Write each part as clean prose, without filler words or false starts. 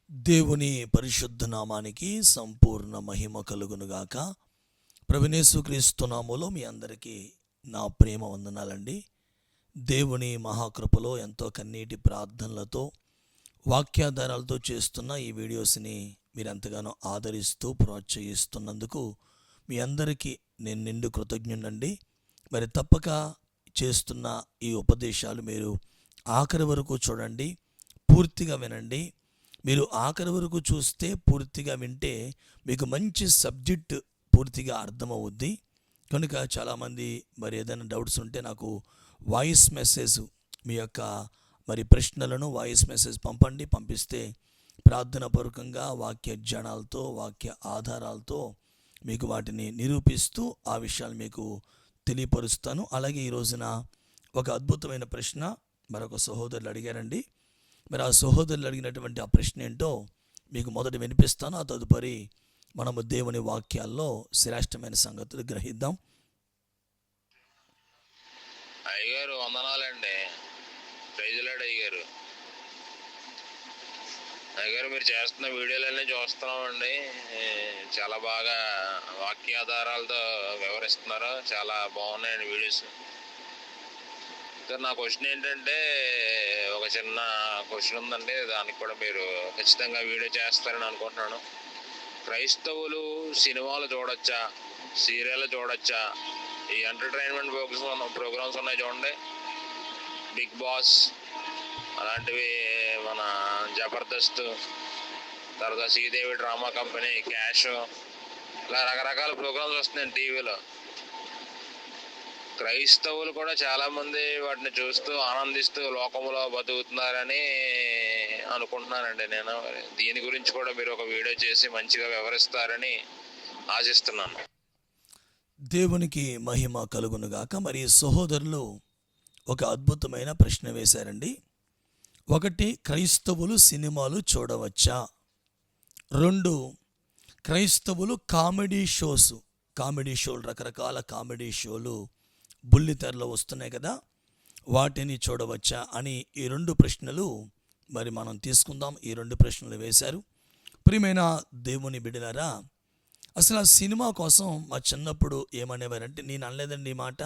దేవుని పరిశుద్ధ నామానికి సంపూర్ణ మహిమ కలుగునుగాక. ప్రభునేసుక్రీస్తు నామములో మీ అందరికీ నా ప్రేమ వందనాలండి. దేవుని మహాకృపలో ఎంతో కన్నీటి ప్రార్థనలతో వాక్యాధారాలతో చేస్తున్న ఈ వీడియోస్ని మీరు ఎంతగానో ఆదరిస్తూ ప్రోత్సహిస్తున్నందుకు మీ అందరికీ నేను నిండు కృతజ్ఞుడండి. మరి తప్పక చేస్తున్న ఈ ఉపదేశాలు మీరు ఆఖరి వరకు చూడండి, పూర్తిగా వినండి. మీరు ఆఖరి వరకు చూస్తే, పూర్తిగా వింటే మీకు మంచి సబ్జెక్ట్ పూర్తిగా అర్థమవుద్ది. కనుక చాలామంది మరి ఏదైనా డౌట్స్ ఉంటే నాకు వాయిస్ మెసేజ్, మీ యొక్క మరి ప్రశ్నలను వాయిస్ మెసేజ్ పంపిస్తే ప్రార్థనాపూర్వకంగా వాక్య జ్ఞానాలతో, వాక్య ఆధారాలతో మీకు వాటిని నిరూపిస్తూ ఆ విషయాలు మీకు తెలియపరుస్తాను. అలాగే ఈ రోజున ఒక అద్భుతమైన ప్రశ్న మరొక సహోదరులు అడిగారండి. మరి ఆ సహోదరులు అడిగినటువంటి ఆ ప్రశ్న ఏంటో మీకు మొదట వినిపిస్తాను. ఆ తదుపరి మనము దేవుని వాక్యాల్లో శ్రేష్టమైన సంగతులు గ్రహిద్దాం. అయ్యగారు వందనాలండి. ప్రైజులాడు అయ్యగారు. అయ్యగారు మీరు చేస్తున్న వీడియోలన్నీ చూస్తున్నామండి. చాలా బాగా వాక్యాధారాలతో వివరిస్తున్నారు. చాలా బాగున్నాయండి వీడియోస్. నా క్వశ్చన్ ఏంటంటే, ఒక చిన్న క్వశ్చన్ ఉందండి, దానికి కూడా మీరు ఖచ్చితంగా వీడియో చేస్తారని అనుకుంటున్నాను. క్రైస్తవులు సినిమాలు చూడొచ్చా, సీరియల్ చూడొచ్చా? ఈ ఎంటర్టైన్మెంట్ ప్రోగ్రామ్స్ ఉన్నాయి చూడండి, బిగ్ బాస్ అలాంటివి, మన జబర్దస్త్, తర్వాత శ్రీదేవి డ్రామా కంపెనీ, క్యాష్, ఇలా రకరకాల ప్రోగ్రామ్స్ వస్తున్నాయి టీవీలో. క్రైస్తవులు కూడా చాలామంది వాటిని చూస్తూ ఆనందిస్తూ లోకంలో బతుకుతున్నారని అనుకుంటున్నానండి నేను. దీని గురించి కూడా మీరు ఒక వీడియో చేసి మంచిగా వివరిస్తారని ఆశిస్తున్నాను. దేవునికి మహిమ కలుగునుగాక. మరి సహోదరులు ఒక అద్భుతమైన ప్రశ్న వేశారండి. ఒకటి, క్రైస్తవులు సినిమాలు చూడవచ్చా? 2, క్రైస్తవులు కామెడీ షోలు, రకరకాల కామెడీ షోలు బుల్లితెరలో వస్తున్నాయి కదా, వాటిని చూడవచ్చా అని ఈ 2 ప్రశ్నలు మరి మనం తీసుకుందాం. ఈ 2 ప్రశ్నలు వేశారు. ప్రియమైన దేవుని బిడ్డలారా, అసలు ఆ సినిమా కోసం మా చిన్నప్పుడు ఏమనేవారంటే, నేను అనలేదండి ఈ మాట,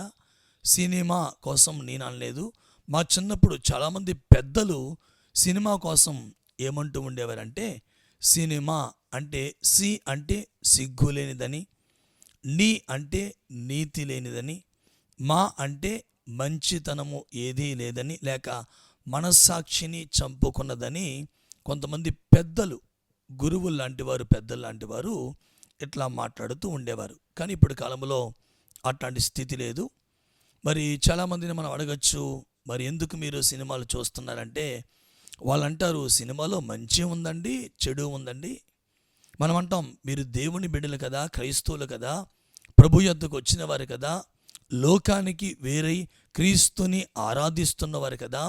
సినిమా కోసం నేను అనలేదు. మా చిన్నప్పుడు చాలామంది పెద్దలు సినిమా కోసం ఏమంటూ ఉండేవారంటే, సినిమా అంటే సి అంటే సిగ్గు లేనిదని, నీ అంటే నీతి లేనిదని, మా అంటే మంచితనము ఏదీ లేదని, లేక మనస్సాక్షిని చంపుకున్నదని కొంతమంది పెద్దలు, గురువులు లాంటి వారు, పెద్దలు లాంటి వారు ఇట్లా మాట్లాడుతూ ఉండేవారు. కానీ ఇప్పుడు కాలంలో అట్లాంటి స్థితి లేదు. మరి చాలామందిని మనం అడగచ్చు, మరి ఎందుకు మీరు సినిమాలు చూస్తున్నారంటే, వాళ్ళు అంటారు సినిమాలో మంచి ఉందండి, చెడు ఉందండి. మనం అంటాం, మీరు దేవుని బిడ్డలు కదా, క్రైస్తవులు కదా, ప్రభు యొద్దకు వచ్చిన వారు కదా, లోకానికి వేరై క్రీస్తుని ఆరాధిస్తున్నవారు కదా,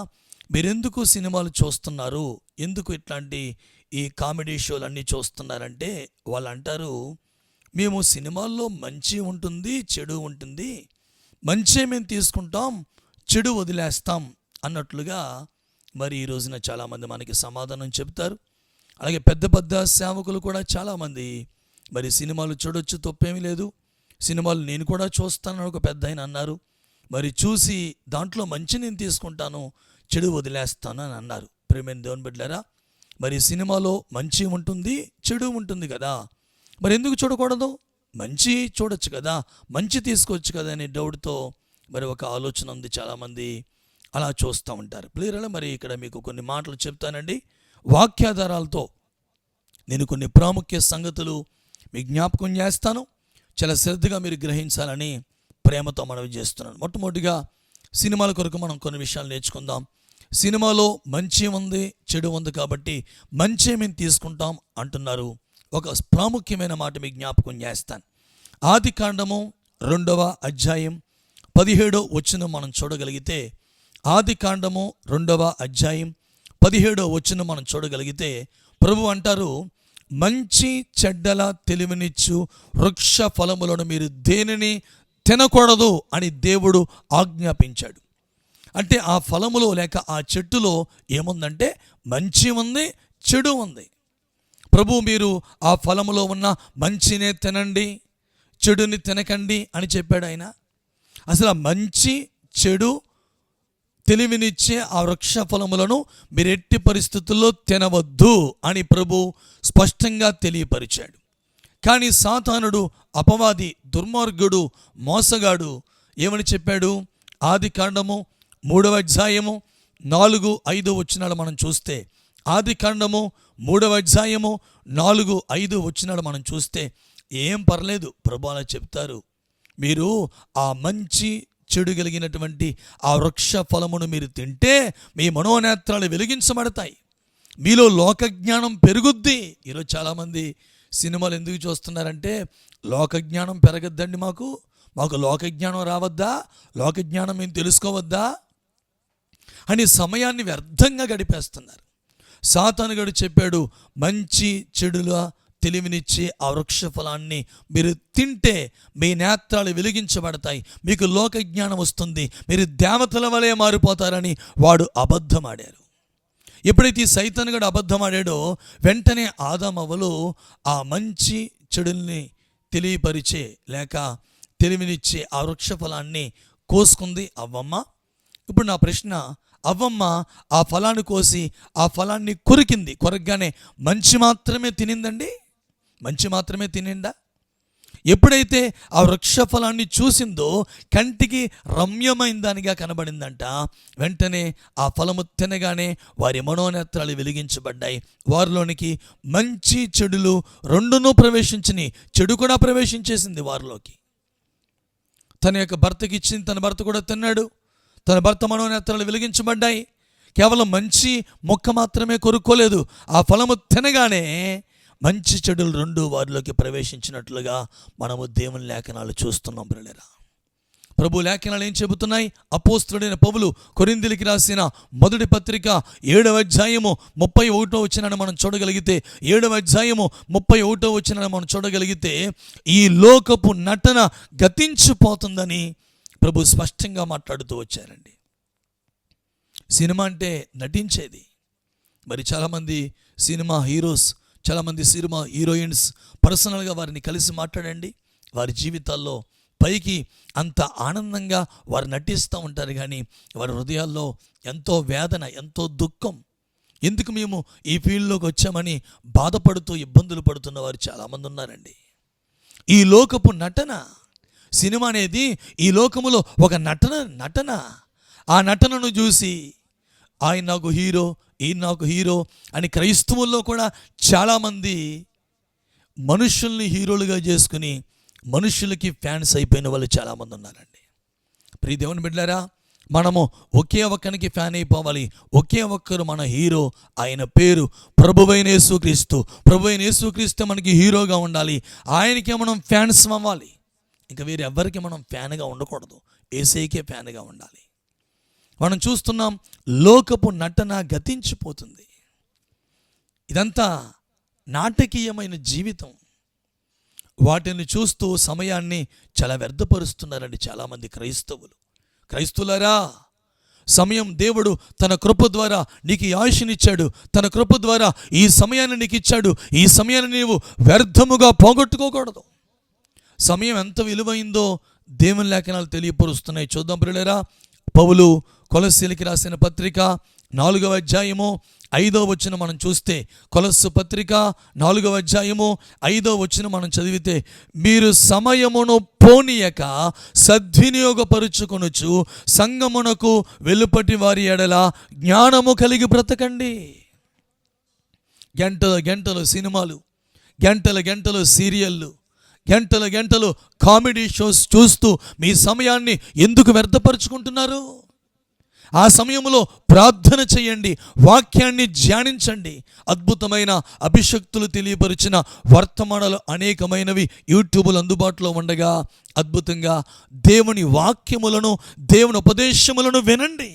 మీరెందుకు సినిమాలు చూస్తున్నారు, ఎందుకు ఇట్లాంటి ఈ కామెడీ షోలు అన్నీ చూస్తున్నారంటే, వాళ్ళు అంటారు, మేము సినిమాల్లో మంచి ఉంటుంది, చెడు ఉంటుంది, మంచి మేము తీసుకుంటాం, చెడు వదిలేస్తాం అన్నట్లుగా మరి ఈ రోజున చాలామంది మనకి సమాధానం చెప్తారు. అలాగే పెద్ద పెద్ద సేవకులు కూడా చాలామంది మరి సినిమాలు చూడొచ్చు, తప్పేమీ లేదు, సినిమాలు నేను కూడా చూస్తానని ఒక పెద్ద ఆయన అన్నారు. మరి చూసి దాంట్లో మంచి నేను తీసుకుంటాను, చెడు వదిలేస్తాను అని అన్నారు. ప్రియమైన దేవుని బిడ్డలారా, మరి సినిమాలో మంచి ఉంటుంది, చెడు ఉంటుంది కదా, మరి ఎందుకు చూడకూడదు? మంచి చూడొచ్చు కదా, మంచి తీసుకోవచ్చు కదా అనే డౌట్తో మరి ఒక ఆలోచన ఉంది. చాలామంది అలా చూస్తూ ఉంటారు. ప్రియరా, మరి ఇక్కడ మీకు కొన్ని మాటలు చెప్తానండి. వాక్యాధారాలతో నేను కొన్ని ప్రాముఖ్య సంగతులు మీ జ్ఞాపకం చేస్తాను. చాలా శ్రద్ధగా మీరు గ్రహించాలని ప్రేమతో మనవి చేస్తున్నాను. మొట్టమొదటిగా సినిమాల కొరకు మనం కొన్ని విషయాలు నేర్చుకుందాం. సినిమాలో మంచి ఉంది, చెడు ఉంది కాబట్టి మంచి మేము తీసుకుంటాం అంటున్నారు. ఒక ప్రాముఖ్యమైన మాట మీకు జ్ఞాపకం చేస్తాను. ఆదికాండము 2వ అధ్యాయం 17వ వచనం మనం చూడగలిగితే, ఆదికాండము 2వ అధ్యాయం 17వ వచనం మనం చూడగలిగితే ప్రభు అంటారు, మంచి చెడ్డల తెలివినిచ్చు వృక్ష ఫలములను మీరు దేనిని తినకూడదు అని దేవుడు ఆజ్ఞాపించాడు. అంటే ఆ ఫలములో లేక ఆ చెట్టులో ఏముందంటే మంచి ఉంది, చెడు ఉంది. ప్రభు మీరు ఆ ఫలములో ఉన్న మంచినే తినండి, చెడుని తినకండి అని చెప్పాడు ఆయన. అసలు ఆ మంచి చెడు తెలివినిచ్చే ఆ వృక్ష ఫలములను మీరు ఎట్టి పరిస్థితుల్లో తినవద్దు అని ప్రభు స్పష్టంగా తెలియపరిచాడు. కానీ సాతానుడు, అపవాది, దుర్మార్గుడు, మోసగాడు ఏమని చెప్పాడు? ఆది కాండము 3వ అధ్యాయము 4-5 వచనాలు మనం చూస్తే, ఆది కాండము 3వ అధ్యాయము 4-5 వచనాలు మనం చూస్తే, ఏం పర్లేదు ప్రభు అలా చెప్తారు, మీరు ఆ మంచి చెడు కలిగినటువంటి ఆ వృక్ష ఫలమును మీరు తింటే మీ మనోనేత్రాలు వెలిగించబడతాయి, మీలో లోకజ్ఞానం పెరుగుద్ది. ఈరోజు చాలామంది సినిమాలు ఎందుకు చూస్తున్నారంటే, లోకజ్ఞానం పెరగద్దండి, మాకు లోకజ్ఞానం రావద్దా, లోకజ్ఞానం మేము తెలుసుకోవద్దా అని సమయాన్ని వ్యర్థంగా గడిపేస్తున్నారు. సాతానుగాడు చెప్పాడు, మంచి చెడుల తెలివినిచ్చే ఆ వృక్ష ఫలాన్ని మీరు తింటే మీ నేత్రాలు వెలిగించబడతాయి, మీకు లోక జ్ఞానం వస్తుంది, మీరు దేవతల వలె మారిపోతారని వాడు అబద్ధమాడారు. ఎప్పుడైతే ఈ సైతానుగాడు అబద్ధమాడాడో వెంటనే ఆదామవ్వలు ఆ మంచి చెడుల్ని తెలియపరిచే లేక తెలివినిచ్చే ఆ వృక్ష ఫలాన్ని కోసుకుంది అవ్వమ్మ. ఇప్పుడు నా ప్రశ్న, అవ్వమ్మ ఆ ఫలాన్ని కోసి ఆ ఫలాన్ని కొరకగానే మంచి మాత్రమే తినిందండి? మంచి మాత్రమే తినిందా? ఎప్పుడైతే ఆ వృక్ష ఫలాన్ని చూసిందో కంటికి రమ్యమైన దానిగా కనబడిందంట. వెంటనే ఆ ఫలము తినగానే వారి మనోనేత్రాలు వెలిగించబడ్డాయి, వారిలోనికి మంచి చెడులు రెండునూ ప్రవేశించినాయి. చెడు కూడా ప్రవేశించేసింది వారిలోకి. తన యొక్క భర్తకి ఇచ్చింది, తన భర్త కూడా తిన్నాడు, తన భర్త మనోనేత్రాలు వెలిగించబడ్డాయి. కేవలం మంచి మొక్క మాత్రమే కొరుక్కోలేదు, ఆ ఫలము తినగానే మంచి చెడులు రెండు వారిలోకి ప్రవేశించినట్లుగా మనము దేవుని లేఖనాలు చూస్తున్నాం. బ్రదరా, ప్రభు లేఖనాలు ఏం చెబుతున్నాయి? అపోస్తలుడైన పౌలు కొరింథీయులకు రాసిన మొదటి పత్రిక 7వ అధ్యాయము 31వ వచనాన్ని మనం చూడగలిగితే, 7వ అధ్యాయము 31వ వచనాన్ని మనం చూడగలిగితే, ఈ లోకపు నటన గతించిపోతుందని ప్రభు స్పష్టంగా మాట్లాడుతూ వచ్చారండి. సినిమా అంటే నటించేది. మరి చాలామంది సినిమా హీరోస్, చాలామంది సినిమా హీరోయిన్స్ పర్సనల్గా వారిని కలిసి మాట్లాడండి, వారి జీవితాల్లో పైకి అంత ఆనందంగా వారు నటిస్తూ ఉంటారు, కానీ వారి హృదయాల్లో ఎంతో వేదన, ఎంతో దుఃఖం. ఎందుకు మేము ఈ ఫీల్డ్లోకి వచ్చామని బాధపడుతూ ఇబ్బందులు పడుతున్న వారు చాలామంది ఉన్నారండి. ఈ లోకపు నటన, సినిమా అనేది ఈ లోకములో ఒక నటన. ఆ నటనను చూసి ఆయన నాకు హీరో, ఈయన నాకు హీరో అని క్రైస్తవుల్లో కూడా చాలామంది మనుషుల్ని హీరోలుగా చేసుకుని మనుషులకి ఫ్యాన్స్ అయిపోయిన వాళ్ళు చాలామంది ఉన్నారండి. ప్రియ దేవుని బిడ్డలారా, మనము ఒకే ఒక్కనికి ఫ్యాన్ అయిపోవాలి. ఒకే ఒక్కరు మన హీరో, ఆయన పేరు ప్రభువైన యేసుక్రీస్తు. ప్రభువైన యేసుక్రీస్తు మనకి హీరోగా ఉండాలి, ఆయనకే మనం ఫ్యాన్స్ అవ్వాలి. ఇంకా వేరే ఎవరికి మనం ఫ్యాన్గా ఉండకూడదు, యేసయ్యకే ఫ్యాన్గా ఉండాలి. మనం చూస్తున్నాం, లోకపు నటన గతించిపోతుంది. ఇదంతా నాటకీయమైన జీవితం. వాటిని చూస్తూ సమయాన్ని చాలా వ్యర్థపరుస్తున్నారండి చాలామంది క్రైస్తవులారా, సమయం దేవుడు తన కృప ద్వారా నీకు ఈ ఆయుష్నిచ్చాడు, తన కృప ద్వారా ఈ సమయాన్ని నీకు ఇచ్చాడు. ఈ సమయాన్ని నీవు వ్యర్థముగా పోగొట్టుకోకూడదు. సమయం ఎంత విలువైందో దేవుని లేఖనాలు తెలియపరుస్తున్నాయి. చూద్దాం ప్రియులారా, పౌలు కొలస్సీలకు రాసిన పత్రిక 4వ అధ్యాయము 5వ వచనం మనం చూస్తే, కొలస్సు పత్రిక 4వ అధ్యాయము 5వ వచనం మనం చదివితే, మీరు సమయమును పోనీయక సద్వినియోగపరుచుకొనుచు సంగమునకు వెలుపటి వారి ఎడల జ్ఞానము కలిగి బ్రతకండి. గంటలు సినిమాలు, గంటలు సీరియళ్ళు, గంటలు కామెడీ షోస్ చూస్తూ మీ సమయాన్ని ఎందుకు వ్యర్థపరుచుకుంటున్నారు? ఆ సమయంలో ప్రార్థన చేయండి, వాక్యాన్ని ధ్యానించండి. అద్భుతమైన అభిషక్తులు తెలియపరిచిన వర్తమానాలు అనేకమైనవి యూట్యూబ్లో అందుబాటులో ఉండగా అద్భుతంగా దేవుని వాక్యములను, దేవుని ఉపదేశములను వినండి.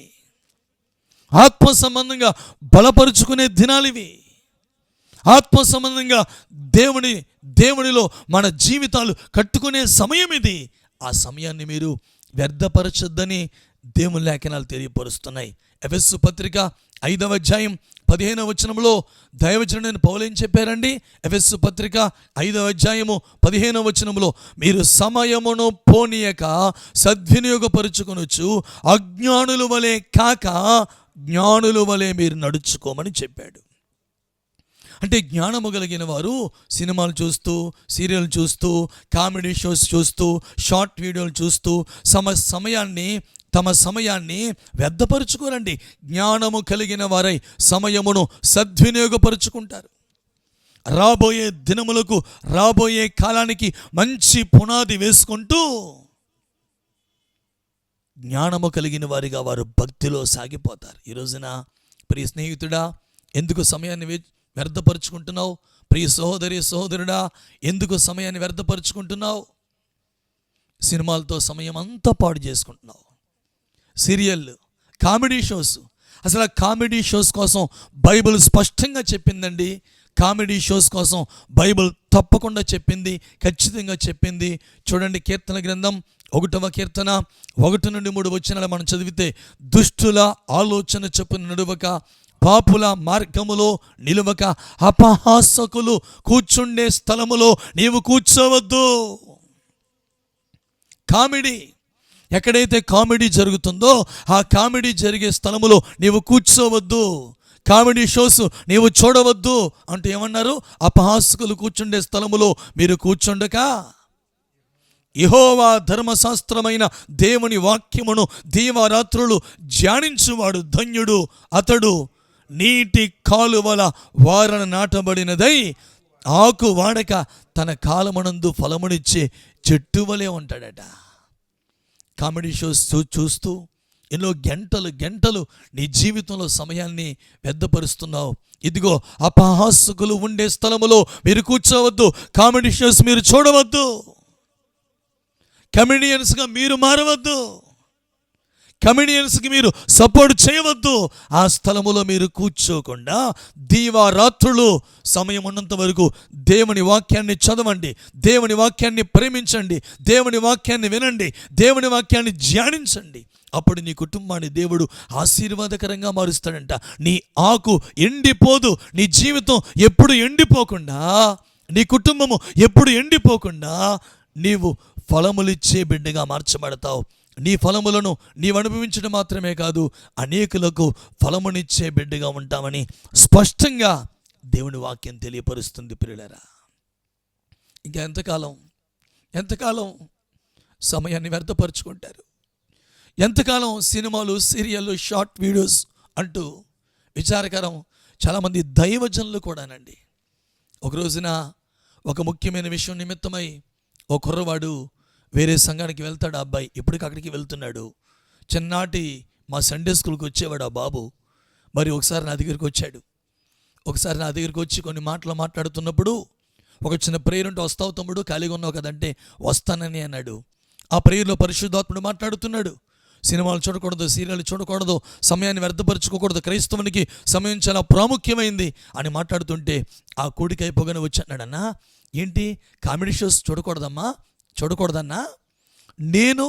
ఆత్మ సంబంధంగా బలపరుచుకునే దినాలివి. ఆత్మ సంబంధంగా దేవునిలో మన జీవితాలు కట్టుకునే సమయం ఇది. ఆ సమయాన్ని మీరు వ్యర్థపరచొద్దని దేవుని లేఖనాలు తెలియపరుస్తున్నాయి. ఎఫెసు పత్రిక 5వ అధ్యాయం 15వ వచనంలో దైవజనుడైన పౌలు ఏం చెప్పారండి? ఎఫెసు పత్రిక 5వ అధ్యాయము 15వ వచనంలో, మీరు సమయమును పోనీయక సద్వినియోగపరుచుకొనొచ్చు, అజ్ఞానుల వలె కాక జ్ఞానుల వలె మీరు నడుచుకోమని చెప్పాడు. అంటే జ్ఞానము కలిగిన వారు సినిమాలు చూస్తూ, సీరియల్ చూస్తూ, కామెడీ షోస్ చూస్తూ, షార్ట్ వీడియోలు చూస్తూ తమ సమయాన్ని వ్యర్థపరుచుకోరండి. జ్ఞానము కలిగిన వారై సమయమును సద్వినియోగపరుచుకుంటారు. రాబోయే దినములకు, రాబోయే కాలానికి మంచి పునాది వేసుకుంటూ జ్ఞానము కలిగిన వారిగా వారు భక్తిలో సాగిపోతారు. ఈ రోజున ప్రియ స్నేహితుడా, ఎందుకు సమయాన్ని వ్యర్థపరుచుకుంటున్నావు? ప్రియ సహోదరుడా, ఎందుకు సమయాన్ని వ్యర్థపరుచుకుంటున్నావు? సినిమాలతో సమయం అంతా పాడు చేసుకుంటున్నావు. Serial, comedy shows. అసలు ఆ కామెడీ షోస్ కోసం బైబిల్ స్పష్టంగా చెప్పిందండి. కామెడీ షోస్ కోసం బైబిల్ తప్పకుండా చెప్పింది, ఖచ్చితంగా చెప్పింది. చూడండి, కీర్తన గ్రంథం 1వ కీర్తన 1 నుండి 3 వచనాలు మనం చదివితే, దుష్టుల ఆలోచన చొప్పున నడువక, పాపుల మార్గములో నిలువక, అపహాసకులు కూర్చుండే స్థలములో నీవు కూర్చోవద్దు. కామెడీ, ఎక్కడైతే కామెడీ జరుగుతుందో ఆ కామెడీ జరిగే స్థలములో నీవు కూర్చోవద్దు. కామెడీ షోస్ నీవు చూడవద్దు అంటే ఏమన్నారు? అపహాసకులు కూర్చుండే స్థలములో మీరు కూర్చుండక, యెహోవా ధర్మశాస్త్రమైన దేవుని వాక్యమును దీవారాత్రులు ధ్యానించువాడు ధన్యుడు, అతడు నీటి కాలువల వారన నాటబడినదై ఆకు వాడక తన కాలమునందు ఫలమునిచ్చే చెట్టు వలె ఉంటాడట. కామెడీ షోస్ చూస్తూ ఎన్నో గంటలు నీ జీవితంలో సమయాన్ని వ్యర్థపరుస్తున్నావు. ఇదిగో, అపహాసకులు ఉండే స్థలములో మీరు కూర్చోవద్దు. కామెడీ షోస్ మీరు చూడవద్దు. కమెడియన్స్గా మీరు మారవద్దు. కమెడియన్స్కి మీరు సపోర్ట్ చేయవద్దు. ఆ స్థలములో మీరు కూర్చోకుండా దీవారాత్రులు సమయం ఉన్నంత వరకు దేవుని వాక్యాన్ని చదవండి, దేవుని వాక్యాన్ని ప్రేమించండి, దేవుని వాక్యాన్ని వినండి, దేవుని వాక్యాన్ని ధ్యానించండి. అప్పుడు నీ కుటుంబాన్ని దేవుడు ఆశీర్వాదకరంగా మారుస్తాడంట. నీ ఆకు ఎండిపోదు. నీ జీవితం ఎప్పుడు ఎండిపోకుండా, నీ కుటుంబము ఎప్పుడు ఎండిపోకుండా నీవు ఫలములిచ్చే బిడ్డగా మార్చబడతావు. నీ ఫలములను నీవు అనుభవించడం మాత్రమే కాదు, అనేకులకు ఫలమునిచ్చే బిడ్డగా ఉంటామని స్పష్టంగా దేవుని వాక్యం తెలియపరుస్తుంది. ప్రియులారా, ఇంకా ఎంతకాలం సమయాన్ని వ్యర్థపరుచుకుంటారు? ఎంతకాలం సినిమాలు, సీరియళ్ళు, షార్ట్ వీడియోస్ అంటూ? విచారకరం, చాలామంది దైవజనులు కూడానండి. ఒక రోజున ఒక ముఖ్యమైన విషయం నిమిత్తమై ఓ కుర్రవాడు వేరే సంఘానికి వెళ్తాడు. ఆ అబ్బాయి ఇప్పటికి అక్కడికి వెళ్తున్నాడు. చిన్ననాటి మా సండే స్కూల్కి వచ్చేవాడు ఆ బాబు. మరి ఒకసారి నా దగ్గరికి వచ్చి కొన్ని మాటలు మాట్లాడుతున్నప్పుడు, ఒక చిన్న ప్రేయర్ ఉంటే వస్తావు తమ్ముడు, ఖాళీగా ఉన్నావు కదంటే వస్తానని అన్నాడు. ఆ ప్రేయర్లో పరిశుద్ధాత్ముడు మాట్లాడుతున్నాడు. సినిమాలు చూడకూడదు, సీరియల్ చూడకూడదు, సమయాన్ని వ్యర్థపరచుకోకూడదు, క్రైస్తవునికి సమయం చాలా ప్రాముఖ్యమైంది అని మాట్లాడుతుంటే ఆ కోడికి అయిపోగానే వచ్చి అన్నాడన్నా, ఏంటి కామెడీ షోస్ చూడకూడదన్నా? నేను,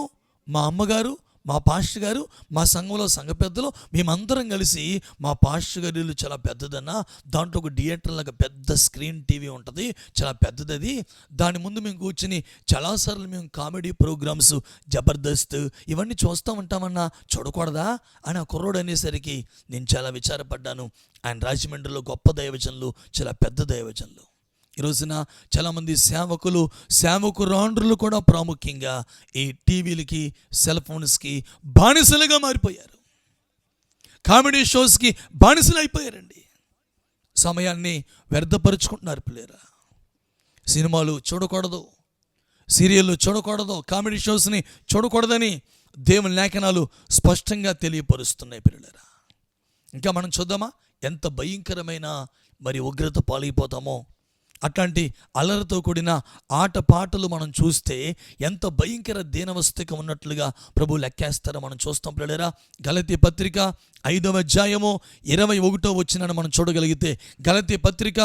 మా అమ్మగారు, మా పాస్టర్ గారు, మా సంఘంలో సంఘ పెద్దలు మేమందరం కలిసి, మా పాస్టర్ గారి ఇల్లు చాలా పెద్దదన్నా, దాంట్లో ఒక థియేటర్ లాగా పెద్ద స్క్రీన్ టీవీ ఉంటుంది, చాలా పెద్దది అది. దాని ముందు మేము కూర్చుని చాలాసార్లు మేము కామెడీ ప్రోగ్రామ్స్, జబర్దస్త్ ఇవన్నీ చూస్తూ ఉంటామన్నా, చూడకూడదా అని ఆ కుర్రోడు అనేసరికి నేను చాలా విచారపడ్డాను. ఆయన రాజమండ్రిలో గొప్ప దైవజనులు, చాలా పెద్ద దైవజనులు. ఈ రోజున చాలామంది సేవకురాండ్రులు కూడా ప్రాముఖ్యంగా ఈ టీవీలకి, సెల్ ఫోన్స్కి బానిసలుగా మారిపోయారు. కామెడీ షోస్కి బానిసలు అయిపోయారండి. సమయాన్ని వ్యర్థపరుచుకుంటున్నారు పిల్లరా. సినిమాలు చూడకూడదు, సీరియళ్ళు చూడకూడదు, కామెడీ షోస్ని చూడకూడదని దేవుని లేఖనాలు స్పష్టంగా తెలియపరుస్తున్నాయి పిల్లరా. ఇంకా మనం చూద్దామా? ఎంత భయంకరమైన మరి ఉగ్రత పాలైపోతామో. అట్లాంటి అల్లరితో కూడిన ఆటపాటలు మనం చూస్తే ఎంత భయంకర దీనవస్థగా ఉన్నట్లుగా ప్రభు లెక్కేస్తారో మనం చూస్తాం పిల్లరా. గలతీ పత్రిక 5వ అధ్యాయము 21వ వచనాన్ని మనం చూడగలిగితే, గలతీ పత్రిక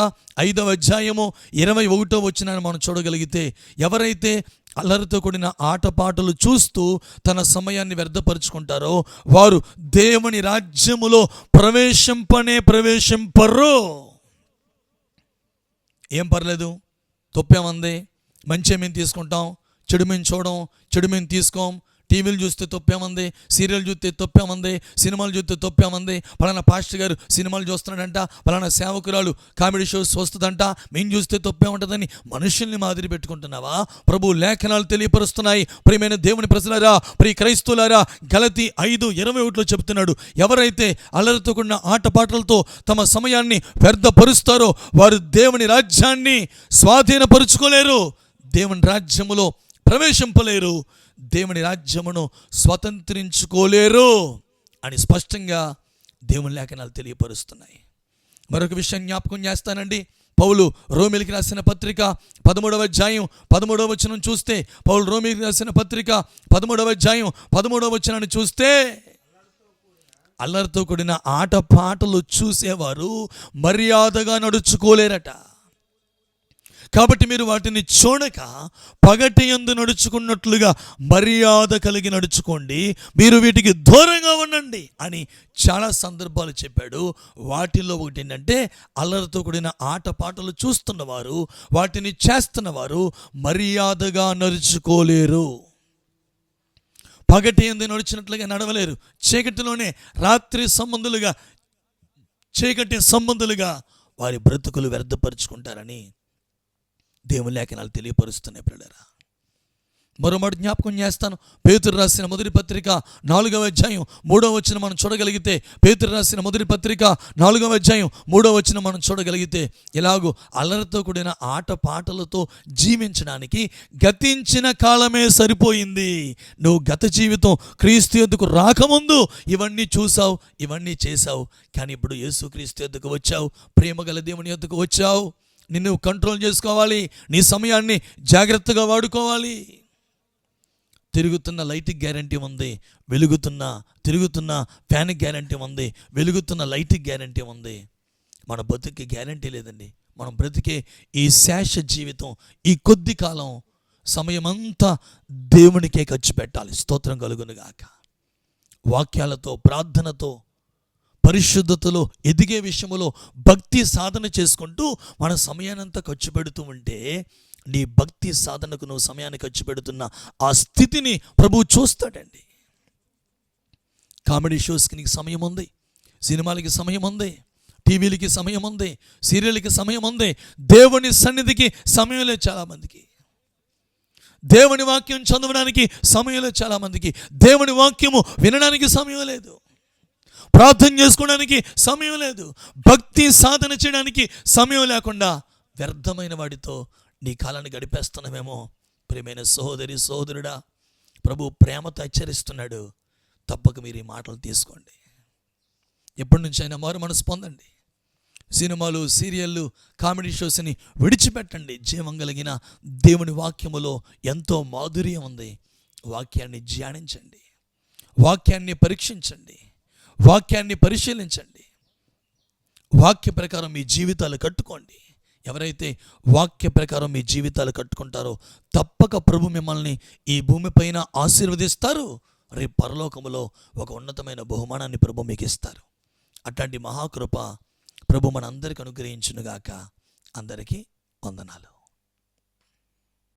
5వ అధ్యాయము 21వ వచనాన్ని మనం చూడగలిగితే, ఎవరైతే అల్లరితో కూడిన ఆటపాటలు చూస్తూ తన సమయాన్ని వ్యర్థపరుచుకుంటారో వారు దేవుని రాజ్యములో ప్రవేశింపరు. ఏం పర్లేదు, తప్పేమంది, మంచి మేము తీసుకుంటాం, చెడు మేము చూడం, చెడు మేము తీసుకోం, టీవీలు చూస్తే తప్పేమంది, సీరియల్ చూస్తే తప్పేమంది, సినిమాలు చూస్తే తప్పేమంది, పలానా పాస్టర్ గారు సినిమాలు చూస్తున్నాడంట, పలానా సేవకురాలు కామెడీ షోస్ వస్తుందంట, మేము చూస్తే తప్పేముంటుందని మనుషుల్ని మాదిరి పెట్టుకుంటున్నావా? ప్రభు లేఖనాలు తెలియపరుస్తున్నాయి. ప్రియమైన దేవుని ప్రజలారా, ప్రియ క్రైస్తవులారా, గలతీ 5:21 చెబుతున్నాడు, ఎవరైతే అల్లరితో కూడిన ఆటపాటలతో తమ సమయాన్ని వ్యర్థపరుస్తారో వారు దేవుని రాజ్యాన్ని స్వాధీనపరుచుకోలేరు, దేవుని రాజ్యములో ప్రవేశింపలేరు, దేవుని రాజ్యమును స్వతంత్రించుకోలేరు అని స్పష్టంగా దేవుని లేఖనాలు తెలియపరుస్తున్నాయి. మరొక విషయం జ్ఞాపకం చేస్తానండి. పౌలు రోమీయులకు రాసిన పత్రిక 13వ అధ్యాయం 13వ వచనం చూస్తే, పౌలు రోమీయులకు రాసిన పత్రిక 13వ అధ్యాయం 13వ వచనాన్ని చూస్తే, అల్లరితో కూడిన ఆటపాటలు చూసేవారు మర్యాదగా నడుచుకోలేరట. కాబట్టి మీరు వాటిని చూడక పగటి యందు నడుచుకున్నట్లుగా మర్యాద కలిగి నడుచుకోండి, మీరు వీటికి దూరంగా ఉండండి అని చాలా సందర్భాలు చెప్పాడు. వాటిల్లో ఒకటి ఏంటంటే, అల్లరితో కూడిన ఆటపాటలు చూస్తున్నవారు, వాటిని చేస్తున్నవారు మర్యాదగా నడుచుకోలేరు. పగటి యందు నడిచినట్లుగా నడవలేరు, చీకటిలోనే చీకటి సంబంధులుగా వారి బ్రతుకులు వ్యర్థపరుచుకుంటారని దేవుని లేఖనాలు తెలియపరుస్తున్నాయి. ప్రియులారా, మరో మాట జ్ఞాపకం చేస్తాను. పేతురు రాసిన మొదటి పత్రిక 4వ అధ్యాయం 3వ వచనం మనం చూడగలిగితే, పేతురు రాసిన మొదటి పత్రిక 4వ అధ్యాయం 3వ వచనం మనం చూడగలిగితే, ఇలాగూ అల్లరితో కూడిన ఆటపాటలతో జీవించడానికి గతించిన కాలమే సరిపోయింది. నువ్వు గత జీవితం క్రీస్తు యొద్దకు రాకముందు ఇవన్నీ చూసావు, ఇవన్నీ చేసావు, కానీ ఇప్పుడు యేసుక్రీస్తు యొద్దకు వచ్చావు, ప్రేమగల దేవుని యొద్దకు వచ్చావు. నిన్ను కంట్రోల్ చేసుకోవాలి, నీ సమయాన్ని జాగ్రత్తగా వాడుకోవాలి. తిరుగుతున్న లైట్కి గ్యారంటీ ఉంది, తిరుగుతున్న ఫ్యాన్కి గ్యారంటీ ఉంది, వెలుగుతున్న లైట్కి గ్యారంటీ ఉంది. మన బ్రతుకి గ్యారంటీ లేదండి. మనం బ్రతికే ఈ శేష జీవితం, ఈ కొద్ది కాలం సమయమంతా దేవునికే ఖర్చు పెట్టాలి. స్తోత్రం కలుగునుగాక. వాక్యాలతో, ప్రార్థనతో, పరిశుద్ధతలో ఎదిగే విషయంలో భక్తి సాధన చేసుకుంటూ మన సమయానంతా ఖర్చు పెడుతూ ఉంటే, నీ భక్తి సాధనకు నువ్వు సమయాన్ని ఖర్చు పెడుతున్న ఆ స్థితిని ప్రభువు చూస్తాడండి. కామెడీ షోస్కి నీకు సమయం ఉంది, సినిమాలకి సమయం ఉంది, టీవీలకి సమయం ఉంది, సీరియల్కి సమయం ఉంది. దేవుని సన్నిధికి సమయం లేదు చాలామందికి. దేవుని వాక్యం చదవడానికి సమయం లేదు చాలామందికి. దేవుని వాక్యము వినడానికి సమయం లేదు. ప్రార్థన చేసుకోవడానికి సమయం లేదు. భక్తి సాధన చేయడానికి సమయం లేకుండా వ్యర్థమైన వాడితో నీ కాలాన్ని గడిపేస్తున్నామేమో. ప్రియమైన సహోదరి, సహోదరుడా, ప్రభు ప్రేమతో హెచ్చరిస్తున్నాడు. తప్పక మీరు ఈ మాటలు తీసుకోండి. ఎప్పటి నుంచి అయినా మారు మనసు పొందండి. సినిమాలు, సీరియళ్ళు, కామెడీ షోస్ని విడిచిపెట్టండి. జీవం కలిగిన దేవుని వాక్యములో ఎంతో మాధుర్యం ఉంది. వాక్యాన్ని ధ్యానించండి, వాక్యాన్ని పరీక్షించండి, వాక్యాన్ని పరిశీలించండి. వాక్య ప్రకారం మీ జీవితాలు కట్టుకోండి. ఎవరైతే వాక్య ప్రకారం మీ జీవితాలు కట్టుకుంటారో తప్పక ప్రభు మిమ్మల్ని ఈ భూమిపైన ఆశీర్వదిస్తారు. రేపు పరలోకములో ఒక ఉన్నతమైన బహుమానాన్ని ప్రభు మీకు ఇస్తారు. అట్లాంటి మహాకృప ప్రభు మనందరికి అనుగ్రహించునుగాక. అందరికీ వందనాలు.